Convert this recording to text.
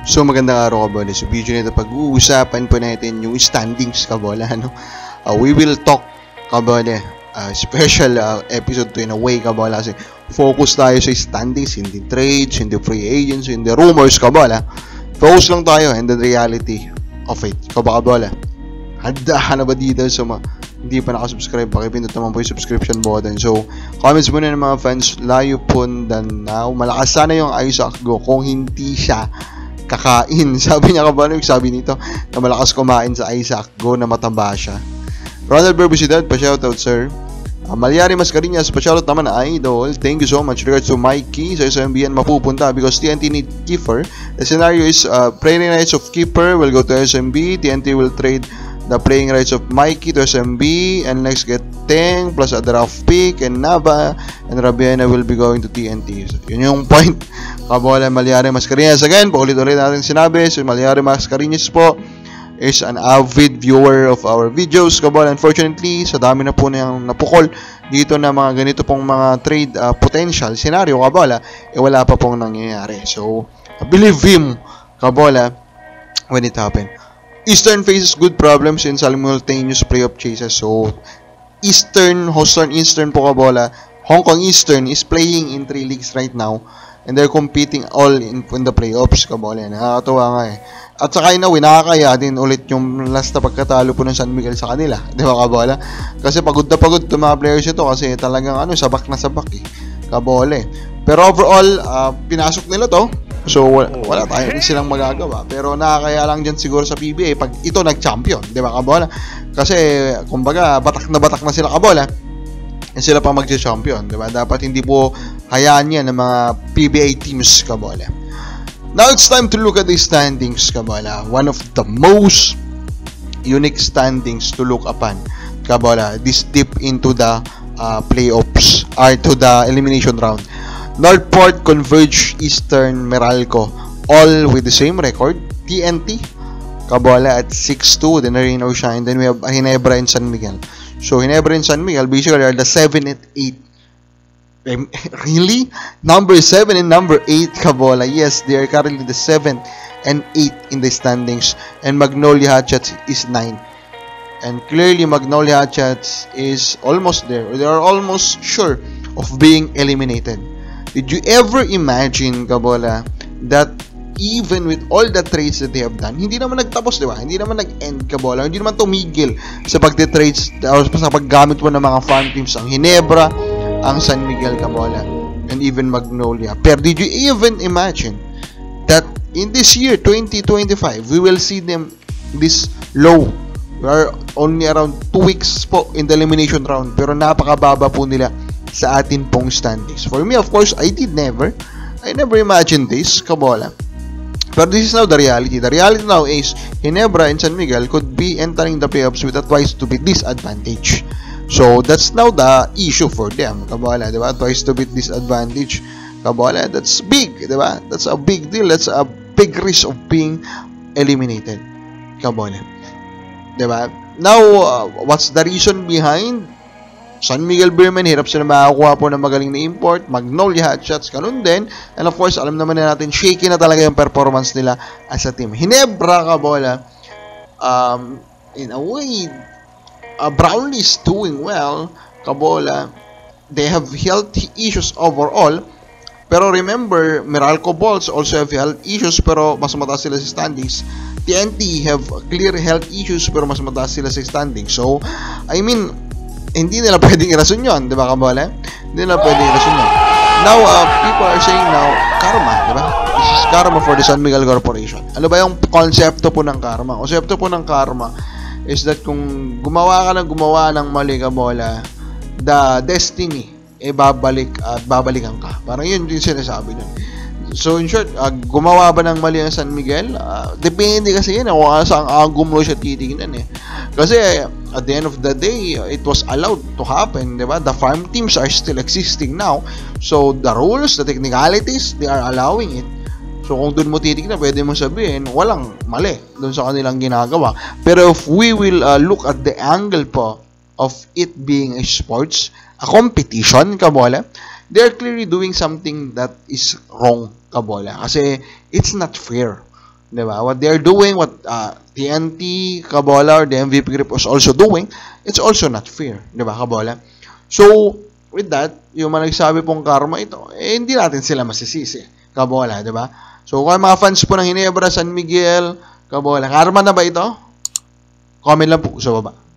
So magandang araw kabola. Sa video nito pag-uusapan po natin yung standings kabola. We will talk kabola. Special episode to in a way kabola kasi focus tayo sa standings, hindi trades, hindi free agents, hindi rumors kabola. Focus lang tayo and the reality of it kabola. Handa ka na ba dito sa hindi pa nakasubscribe, pakipindot naman po yung subscription button. So, comments muna ng mga fans, layo pundan now. Malakas sana yung Isaac Go kung hindi siya kakain. Sabi niya kabalo, sabi nito na malakas kumain sa Isaac Go na mataba siya. Ronald Berbusidad, pa-shoutout sir. Malyari Mascarinhas, pa-shoutout naman idol. Thank you so much. Regards to Mikey, sa SMBN mapupunta because TNT need keeper. The scenario is playing rights of keeper will go to SMB. TNT will trade the playing rights of Mikey to SMB and next get Teng plus a draft pick and Nava and Rabiena will be going to TNT. So, yun yung point. Kabola Malyari Mascarinhas. Again, paulit-ulit natin sinabi, si Malyari Mascarinhas po is an avid viewer of our videos. Kabola, unfortunately, sa dami na po niyang napukol dito na mga ganito pong mga trade potential scenario, kabola, wala pa pong nangyayari. So, believe him, kabola, when it happened. Eastern faces good problems in simultaneous playoff chases. So, Eastern po kabola. Hong Kong Eastern is playing in 3 leagues right now. And they're competing all in the playoffs kabola. Nakakatuwa nga eh. At saka nakakaya din ulit yung last na pagkatalo po ng San Miguel sa kanila. Di ba kabola? Kasi pagod na pagod itong mga players ito kasi talagang sabak na sabak eh. Kabola eh. Pero overall, pinasok nila to. So, wala tayo silang magagawa. Pero nakakaya lang dyan siguro sa PBA pag ito nag-champion. Di ba, kabola? Kasi, kumbaga, batak na sila, kabola. And sila pa mag-champion. Di ba? Dapat hindi po hayaan yan ng mga PBA teams, kabola. Now, it's time to look at the standings, kabola. One of the most unique standings to look upon, kabola. This deep into the playoffs, or to the elimination round. Northport, Converge, Eastern, Meralco, all with the same record. TNT, kabola at 6-2, then Rain or Shine. Then we have Ginebra and San Miguel. So, Ginebra and San Miguel basically are the 7 and 8. Really? Number 7 and number 8, kabola. Yes, they are currently the 7 and 8 in the standings. And Magnolia Hatchets is 9. And clearly, Magnolia Hatchets is almost there. They are almost sure of being eliminated. Did you ever imagine, kabola, that even with all the trades that they have done, hindi naman nagtapos, di ba? Hindi naman nag-end, kabola. Hindi naman tumigil sa pagte-trades o sa paggamit mo ng mga farm teams, ang Ginebra, ang San Miguel, kabola, and even Magnolia. Pero did you even imagine that in this year, 2025, we will see them this low? We are only around 2 weeks po in the elimination round, pero napakababa po nila sa atin pong standings. For me, of course, I never imagined this, kabola. But this is now the reality. The reality now is Ginebra and San Miguel could be entering the playoffs with a twice to beat disadvantage. So, that's now the issue for them, kabola, diba? Twice to beat disadvantage, kabola. That's big, diba? That's a big deal. That's a big risk of being eliminated, kabola. Diba? Now, what's the reason behind? San Miguel Beermen, hirap sila makakuha po ng magaling na import. Magnolia Hotshots, ganun din. And of course, alam naman na natin, shaky na talaga yung performance nila as a team. Ginebra, kabola, in a way, Brownlee is doing well, kabola. They have health issues overall. Pero remember, Meralco Balls also have health issues pero mas mataas sila sa standings. TNT have clear health issues pero mas mataas sila sa standings. So, I mean, hindi nila pwedeng irason yun, di ba, kabola? Hindi nila pwedeng irason yun. Now, people are saying now, karma, di ba? This is karma for the San Miguel Corporation. Ano ba yung konsepto po ng karma? Konsepto po ng karma is that kung gumawa ng mali, kabola, the destiny, babalikan ka. Parang yun yung sinasabi nun. So, in short, gumawa ba ng mali ang San Miguel? Depende kasi yan kung saan anggulo mo siya titignan eh. Kasi, at the end of the day, it was allowed to happen, di ba? The farm teams are still existing now. So, the rules, the technicalities, they are allowing it. So, kung doon mo titignan, pwede mo sabihin, walang mali doon sa kanilang ginagawa. Pero if we will look at the angle po of it being a sports, a competition, kabola, they're clearly doing something that is wrong, kabola. Kasi it's not fair. Diba? What they are doing, what TNT, Kabola, or the MVP group was also doing, it's also not fair. Diba, Kabola? So, with that, yung mga nagsabi pong karma ito, hindi natin sila masisisi. Kabola, diba? So, kung mga fans po ng Ginebra, San Miguel, Kabola, karma na ba ito? Comment lang po sa baba.